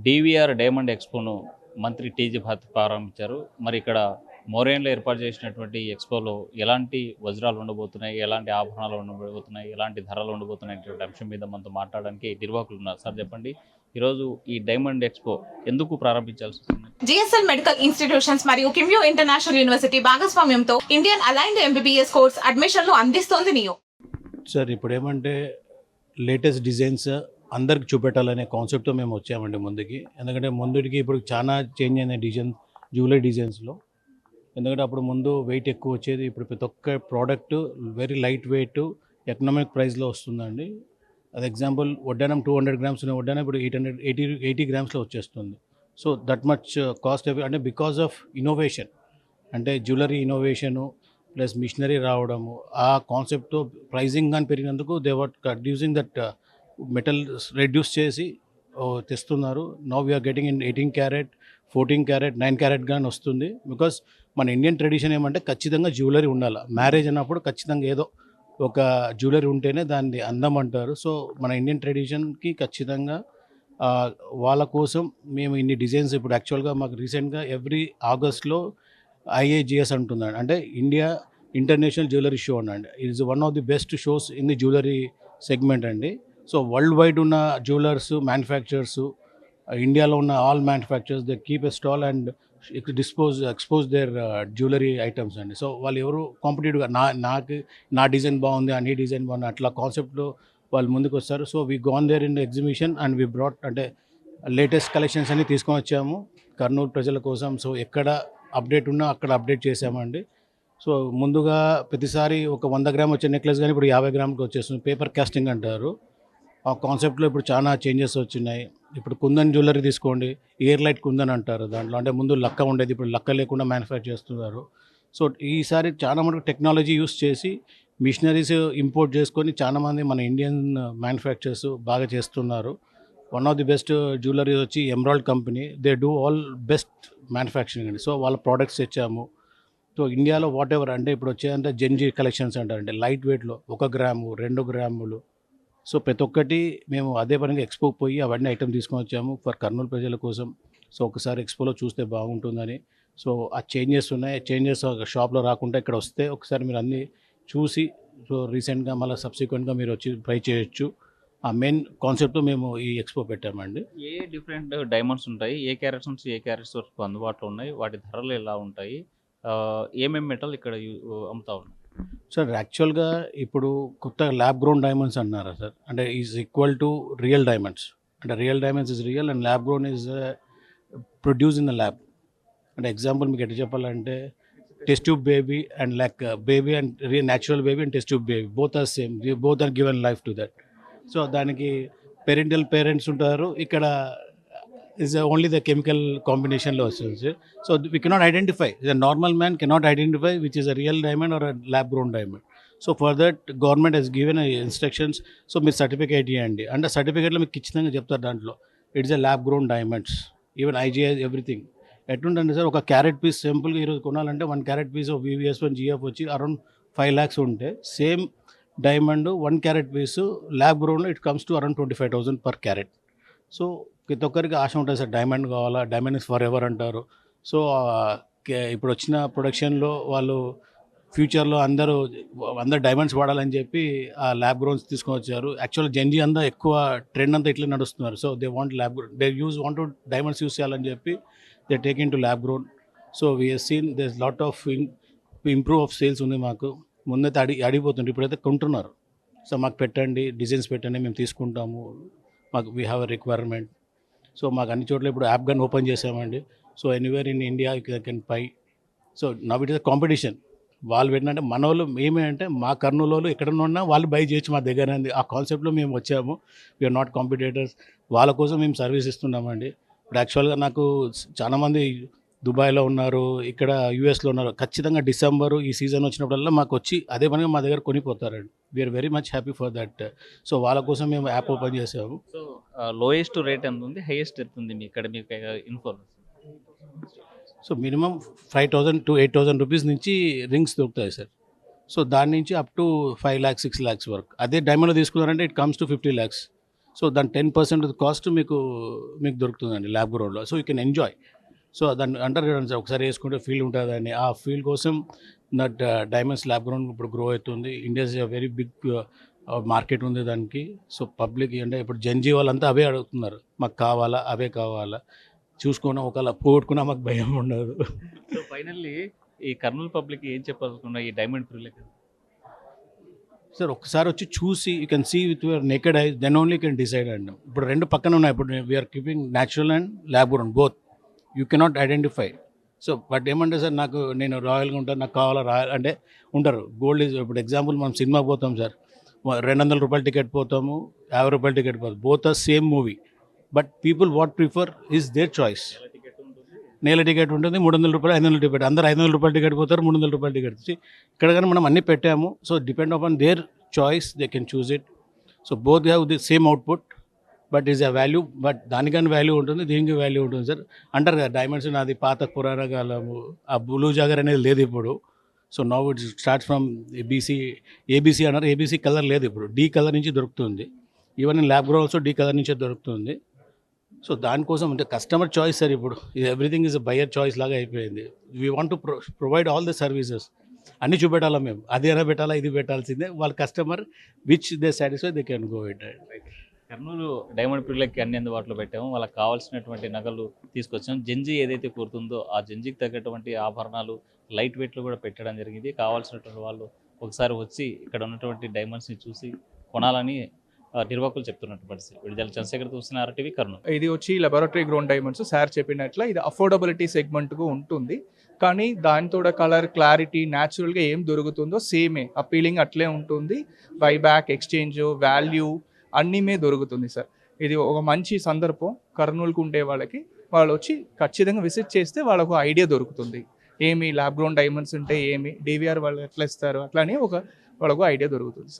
DVR diamond ఎక్స్పోను మంత్రి TG Bharati ప్రారంభించారు. మరి ఇక్కడ మోరేన్‌లో ఏర్పాటు చేసినటువంటి ఈ ఎక్స్పోలో ఎలాంటి వజ్రాలు ఉండబోతున్నాయి, ఎలాంటి ఆభరణాలు ఉండబోతున్నాయి, ఎలాంటి ధరలు ఉండబోతున్నాయి అనేటువంటి అంశం మీద మనతో మాట్లాడడానికి నిర్వాహకులు ఉన్నారు. సార్ చెప్పండి, ఈరోజు ఈ డైమండ్ ఎక్స్పో ఎందుకు ప్రారంభించాల్సి వస్తుంది? జిఎస్ఎల్ మెడికల్ ఇన్స్టిట్యూషన్స్ మరియు కిమ్యూ ఇంటర్నేషనల్ యూనివర్సిటీ భాగస్వామ్యంతో ఇండియన్ అలైన్డ్ ఎంబీబీఎస్ కోర్స్ అడ్మిషన్లు అందిస్తోంది నియో. సార్ ఇప్పుడు ఏమంటే లేటెస్ట్ డిజైన్స్ అందరికి చూపెట్టాలనే కాన్సెప్ట్తో మేము వచ్చామండి ముందుకి. ఎందుకంటే ముందుకి ఇప్పుడు చాలా చేంజ్ అయిన డిజైన్ జ్యువెలరీ డిజైన్స్లో. ఎందుకంటే అప్పుడు ముందు వెయిట్ ఎక్కువ వచ్చేది, ఇప్పుడు ప్రతి ఒక్క product very light weight economic ప్రైస్లో వస్తుందండి. అది ఎగ్జాంపుల్ వడ్డానం 200 గ్రామ్స్ ఉన్న వడ్డానం ఇప్పుడు 80 గ్రామ్స్లో వచ్చేస్తుంది. సో దట్ మచ్ కాస్ట్ అంటే బికాస్ ఆఫ్ ఇన్నోవేషన్, అంటే జ్యువెలరీ ఇన్నోవేషను ప్లస్ మిషనరీ రావడము, ఆ కాన్సెప్ట్తో ప్రైజింగ్ కానీ పెరిగినందుకు they are reducing that metal reduce చేసి తెస్తున్నారు. Now we're getting in 18 carat 14 carat 9 carat కానీ వస్తుంది. బికాస్ మన ఇండియన్ ట్రెడిషన్ ఏమంటే ఖచ్చితంగా జ్యువెలరీ ఉండాలి. మ్యారేజ్ అన్నప్పుడు ఖచ్చితంగా ఏదో ఒక జ్యువెలరీ ఉంటేనే దాన్ని అందం అంటారు. సో మన ఇండియన్ ట్రెడిషన్కి ఖచ్చితంగా వాళ్ళ కోసం మేము ఇన్ని డిజైన్స్ ఇప్పుడు యాక్చువల్గా మాకు రీసెంట్గా ఎవ్రీ ఆగస్ట్లో ఐఏజిఎస్ అంటుందండి, అంటే ఇండియా ఇంటర్నేషనల్ జ్యువెలరీ షో అండి. It is one of the best shows in the jewellery segment అండి. సో వరల్డ్ వైడ్ ఉన్న జ్యువెలర్స్ మ్యానుఫ్యాక్చరర్స్, ఇండియాలో ఉన్న all manufacturers they keep a stall and expose their jewellery items అండి. So వాళ్ళు ఎవరు కాంపిటేటివ్గా నా design బాగుంది, నీ డిజైన్ బాగుంది అట్లా కాన్సెప్ట్లో వాళ్ళు ముందుకు వస్తారు. So we gone there in the exhibition and we brought అంటే లేటెస్ట్ కలెక్షన్స్ అన్ని తీసుకొని వచ్చాము కర్నూలు ప్రజల కోసం. సో ఎక్కడ అప్డేట్ ఉన్నా అక్కడ అప్డేట్ చేసామండి. సో ముందుగా ప్రతిసారి ఒక 100 గ్రామ్ వచ్చే నెక్లెస్ కానీ ఇప్పుడు 50 గ్రాములకు వచ్చేస్తుంది. పేపర్ కాస్టింగ్ అంటారు. ఆ కాన్సెప్ట్లో ఇప్పుడు చాలా చేంజెస్ వచ్చినాయి. ఇప్పుడు కుందన్ జ్యువెలరీ తీసుకోండి, ఎయిర్ లైట్ కుందన్ అంటారు దాంట్లో. అంటే ముందు లక్క ఉండేది, ఇప్పుడు లక్క లేకుండా మ్యానుఫ్యాక్చర్ చేస్తున్నారు. సో ఈసారి చాలా మటుకు టెక్నాలజీ యూస్ చేసి మిషనరీస్ ఇంపోర్ట్ చేసుకొని చాలామంది మన ఇండియన్ మ్యానుఫ్యాక్చరర్స్ బాగా చేస్తున్నారు. One of the best jewellery వచ్చి Emerald company, they do all best manufacturing అండి. సో వాళ్ళ ప్రోడక్ట్స్ తెచ్చాము. సో ఇండియాలో వాట్ ఎవర్ అంటే ఇప్పుడు వచ్చేదంటే జెన్జీ కలెక్షన్స్ అంటారంటే లైట్ వెయిట్లో 1 గ్రాము 2 గ్రాములు. సో ప్రతి ఒక్కటి మేము అదే పనిగా ఎక్స్పోకి పోయి అవన్నీ ఐటమ్ తీసుకొని వచ్చాము ఫర్ కర్నూలు ప్రజల కోసం. సో ఒకసారి ఎక్స్పోలో చూస్తే బాగుంటుందని. సో ఆ చేంజెస్ ఉన్నాయి. చేంజెస్ షాప్లో రాకుండా ఇక్కడ వస్తే ఒకసారి మీరు అన్నీ చూసి సో రీసెంట్గా మళ్ళీ సబ్సిక్వెంట్గా మీరు వచ్చి ట్రై చేయొచ్చు. ఆ మెయిన్ కాన్సెప్ట్ మేము ఈ ఎక్స్పో పెట్టామండి. ఏ డిఫరెంట్ డైమండ్స్ ఉంటాయి, ఏ క్యారెట్స్ నుంచి ఏ క్యారెట్స్ వరకు అందుబాటులో ఉన్నాయి, వాటి ధరలు ఎలా ఉంటాయి, ఏమేమి మెటల్ ఇక్కడ అమ్ముతా ఉన్నాయి? సార్ యాక్చువల్గా ఇప్పుడు కొత్త ల్యాబ్ గ్రోన్ డైమండ్స్ అన్నారా సార్, అంటే is equal to real diamonds. అంటే real diamonds is real and lab grown is produce in the lab. అంటే ఎగ్జాంపుల్ మీకు ఎట్లా చెప్పాలంటే test tube baby and like baby and natural baby and test tube baby both are same, both are given life to that. So దానికి parents ఉంటారు, ఇక్కడ is only the chemical combination లో వస్తుంది. So we cannot identify, the normal man cannot identify which is a real diamond or a lab grown diamond. So for that government has given instructions. So మీరు certificate ఇవ్వండి అంటే సర్టిఫికేట్లో మీకు ఖచ్చితంగా చెప్తారు దాంట్లో it's a lab grown diamonds, even IGI everything. ఎట్లుంటుంది సార్, ఒక క్యారెట్ పీస్ సింపుల్గా ఈరోజు కొనాలంటే 1 క్యారెట్ పీస్ VVS1 GF వచ్చి అరౌండ్ 5 lakhs ఉంటే same diamond 1 carat piece lab గ్రోన్లో it comes to around 25,000 per carat. So ప్రతి ఒక్కరికి ఆశ ఉంటుంది సార్, డైమండ్ కావాలా, డైమండ్ ఇస్ ఫర్ ఎవర్ అంటారు. సో ఇప్పుడు వచ్చిన ప్రొడక్షన్లో వాళ్ళు ఫ్యూచర్లో అందరూ డైమండ్స్ వాడాలని చెప్పి ఆ ల్యాబ్ గ్రోన్స్ తీసుకొని వచ్చారు. యాక్చువల్గా జెన్జీ అంతా ఎక్కువ ట్రెండ్ అంతా ఇట్లా నడుస్తున్నారు. So they want want diamonds use చేయాలని చెప్పి they take in to lab grown. So we seen they lot of improve of sales ఉంది మాకు. ముందైతే అడిగిపోతుండ్రు, ఇప్పుడైతే కొంటున్నారు. సో మాకు పెట్టండి, డిజైన్స్ పెట్టండి, మేము తీసుకుంటాము, మాకు we have a requirement. So మాకు అన్ని చోట్ల ఇప్పుడు యాప్ గన్ ఓపెన్ చేసామండి. So anywhere in India you can buy. So now it is a competition. వాళ్ళు పెట్టినంటే మన వాళ్ళు ఏమేంటే మా కర్నూలు వాళ్ళు ఎక్కడన్నా వాళ్ళు బై చేయొచ్చు మా దగ్గర అండి. ఆ కాన్సెప్ట్లో మేము వచ్చాము. We are not competitors. వాళ్ళ కోసం మేము సర్వీస్ ఇస్తున్నామండి. ఇప్పుడు యాక్చువల్గా నాకు చాలామంది దుబాయ్లో ఉన్నారు, ఇక్కడ యూఎస్లో ఉన్నారు. ఖచ్చితంగా డిసెంబరు ఈ సీజన్ వచ్చినప్పుడల్లా మాకు వచ్చి అదే పనిగా మా దగ్గర కొనిపోతారండి. We are very much happy for that. So వాళ్ళ కోసం మేము యాప్ ఓపెన్ చేసాము. సో లోయెస్ట్ రేట్ ఎంత ఉంది, హైయెస్ట్ ఎంత ఉంది ఇక్కడ మీకు information? So minimum 5,000 to 8,000 rupees నుంచి రింగ్స్ దొరుకుతాయి సార్. సో దాని నుంచి అప్ టు 5 lakhs 6 lakhs వరకు. అదే డైమండ్లో తీసుకున్నారంటే it comes to 50 lakhs. So దాని 10% కాస్ట్ మీకు దొరుకుతుందండి ల్యాబ్ గ్రౌండ్లో. So you can enjoy. So దాన్ని అంటారు కదండి సార్, ఒకసారి వేసుకుంటే ఫీల్ ఉంటుందని. ఆ ఫీల్ కోసం దట్ డైమండ్స్ ల్యాబ్ గ్రౌండ్ ఇప్పుడు గ్రో అవుతుంది. India is very big market ఉంది దానికి. సో పబ్లిక్ అంటే ఇప్పుడు జెన్జీ వాళ్ళంతా అవే అడుగుతున్నారు, మాకు కావాలా, అవే కావాలా. చూసుకున్నా ఒకవేళ పోగొట్టుకున్నా మాకు భయం ఉండదు. సో ఫైనల్లీ ఈ కర్నూలు పబ్లిక్ ఏం చెప్పాలనుకున్నా ఈ డైమండ్ ప్రిల్లకి? సార్ ఒక్కసారి వచ్చి చూసి you can see with your naked eyes, then only can decide అండి. ఇప్పుడు రెండు పక్కన ఉన్నాయి. ఇప్పుడు we are keeping natural and lab grown both. You cannot identify. So but ఏమంటే సార్, నేను రాయల్గా ఉంటాను, నాకు కావాలా రాయల్ అంటే ఉంటారు. గోల్డ్ ఈజ్, ఇప్పుడు ఎగ్జాంపుల్ మనం సినిమాకి పోతాం సార్, 200 రూపాయల టికెట్ పోతాము, 50 రూపాయల టికెట్ పోతాం, both are same movie. But people what prefer is their choice. నేల టికెట్ ఉంటుంది, 300 రూపాయలు, 500 టికెట్. అందరు 500 రూపాయల టికెట్ పోతారు, 300 రూపాయల టికెట్. ఇక్కడ కానీ మనం అన్నీ పెట్టాము. So depend upon their choice, they can choose it. So both have the same output, but is a value. But దానికని వాల్యూ ఉంటుంది, దీనికి వాల్యూ ఉంటుంది సార్. అంటారు కదా డైమండ్స్ నాది పాత పురాణ కాలము, ఆ బ్లూ జాగర్ అనేది లేదు ఇప్పుడు. So now it starts from ABC అన్నారు. ఏబీసీ కలర్ లేదు ఇప్పుడు, డి కలర్ నుంచి దొరుకుతుంది. Even in lab grow also D colour నుంచే దొరుకుతుంది. సో దానికోసం అంటే కస్టమర్ చాయిస్ సార్. ఇప్పుడు ఎవ్రీథింగ్ ఈజ్ బయర్ చాయిస్ లాగా అయిపోయింది. We want to provide all the services. అన్నీ చూపెట్టాలా మేము, అది అయినా పెట్టాలా, ఇది పెట్టాల్సిందే. వాళ్ళ customer which they satisfy they can go it. Kurnool diamond ప్రిల్లకి అన్ని అందుబాటులో పెట్టాము. వాళ్ళకి కావాల్సినటువంటి నగలు తీసుకొచ్చాము. జెంజీ ఏదైతే కోరుతుందో ఆ జెంజీకి తగ్గటువంటి ఆభరణాలు, లైట్ వెయిట్లు కూడా పెట్టడం జరిగింది. కావాల్సినటువంటి వాళ్ళు ఒకసారి వచ్చి ఇక్కడ ఉన్నటువంటి డైమండ్స్ని చూసి కొనాలని నిర్వాహకులు చెప్తున్నట్టు పరిస్థితి. విడుదల చంద్రశేఖర్ చూస్తున్న ఆర్టీవీ కర్నూలు. ఇది వచ్చి లెబొరేటరీ గ్రోన్ డైమండ్స్. సార్ చెప్పినట్ల ఇది అఫోర్డబిలిటీ సెగ్మెంట్కు ఉంటుంది, కానీ దానితో కలర్, క్లారిటీ, న్యాచురల్గా ఏం దొరుకుతుందో సేమే అపీలింగ్ అట్లే ఉంటుంది. బైబ్యాక్, ఎక్స్చేంజ్, వాల్యూ అన్నీ దొరుకుతుంది సార్. ఇది ఒక మంచి సందర్భం కర్నూలుకు ఉండే వాళ్ళకి. వాళ్ళు వచ్చి ఖచ్చితంగా విజిట్ చేస్తే వాళ్ళకు ఐడియా దొరుకుతుంది, ఏమి ల్యాబ్ గ్రోన్ డైమండ్స్ ఉంటే ఏమి, డివిఆర్ వాళ్ళు ఎట్లా ఇస్తారు, అట్లా అని వాళ్ళకు ఐడియా దొరుకుతుంది.